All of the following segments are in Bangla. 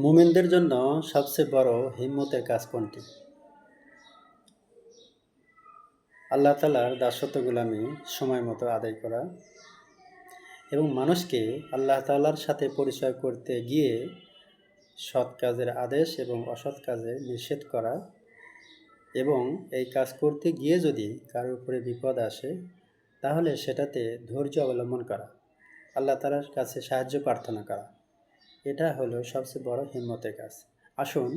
মুমিনদের জন্য সবচেয়ে বড় হিম্মতের কাজ কোনটি? আল্লাহ তাআলার দাসত্ব গোলামি সময়মতো আদায় করা এবং মানুষকে আল্লাহ তাআলার সাথে পরিচয় করতে গিয়ে সৎ কাজের আদেশ এবং অসৎ কাজে নিষেধ করা এবং এই কাজ করতে গিয়ে যদি কারোর উপরে বিপদ আসে তাহলে সেটাতে ধৈর্য অবলম্বন করা, আল্লাহ তাআলার কাছে সাহায্য প্রার্থনা করা। এটা হলো সবচেয়ে বড় হিম্মতের কাজ। আসুন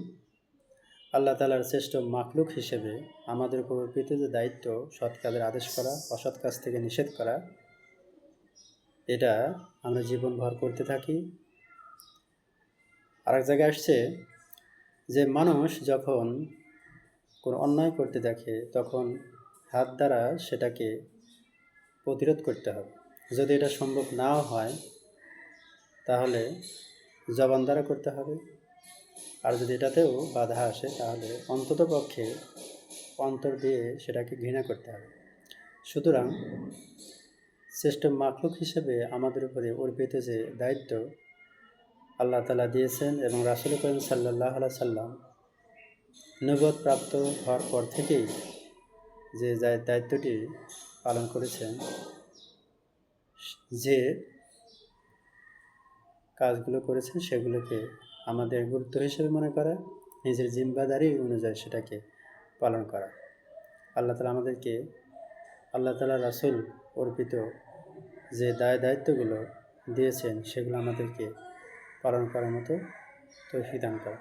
আল্লাহ তাআলার শ্রেষ্ঠ মাখলুক হিসেবে আমাদের উপর অর্পিত যে দায়িত্ব সৎ কাজের আদেশ করা, অসৎ কাজ থেকে নিষেধ করা, এটা আমরা জীবনভর করতে থাকি। আরেক জায়গায় আসছে যে মানুষ যখন কোনো অন্যায় করতে দেখে তখন হাত দ্বারা সেটাকে প্রতিরোধ করতে হবে। যদি এটা সম্ভব নাও হয় তাহলে জবান দ্বারা করতে হবে, আর যদি এটাতেও বাধা আসে তাহলে অন্ততপক্ষে অন্তর দিয়ে সেটাকে ঘৃণা করতে হবে। সুতরাং শ্রেষ্ঠ মাখলুক হিসেবে আমাদের উপরে অর্পিত যে দায়িত্ব আল্লাহ তাআলা দিয়েছেন এবং রাসূল করিম সাল্লাল্লাহু আলাইহি সাল্লাম নবুয়ত প্রাপ্ত হওয়ার পর থেকেই যে দায়িত্বটি পালন করেছেন, যে কাজগুলো করেছেন সেগুলোকে আমাদের গুরুত্ব হিসেবে মনে করা, নিজের জিম্মাদারি অনুযায়ী সেটাকে পালন করা। আল্লাহ তাআলা আমাদেরকে আল্লাহ তাআলা রাসূল অর্পিত যে দায়িত্বগুলো দিয়েছেন সেগুলো আমাদেরকে পালন করার মতো তৌফিক দান করা।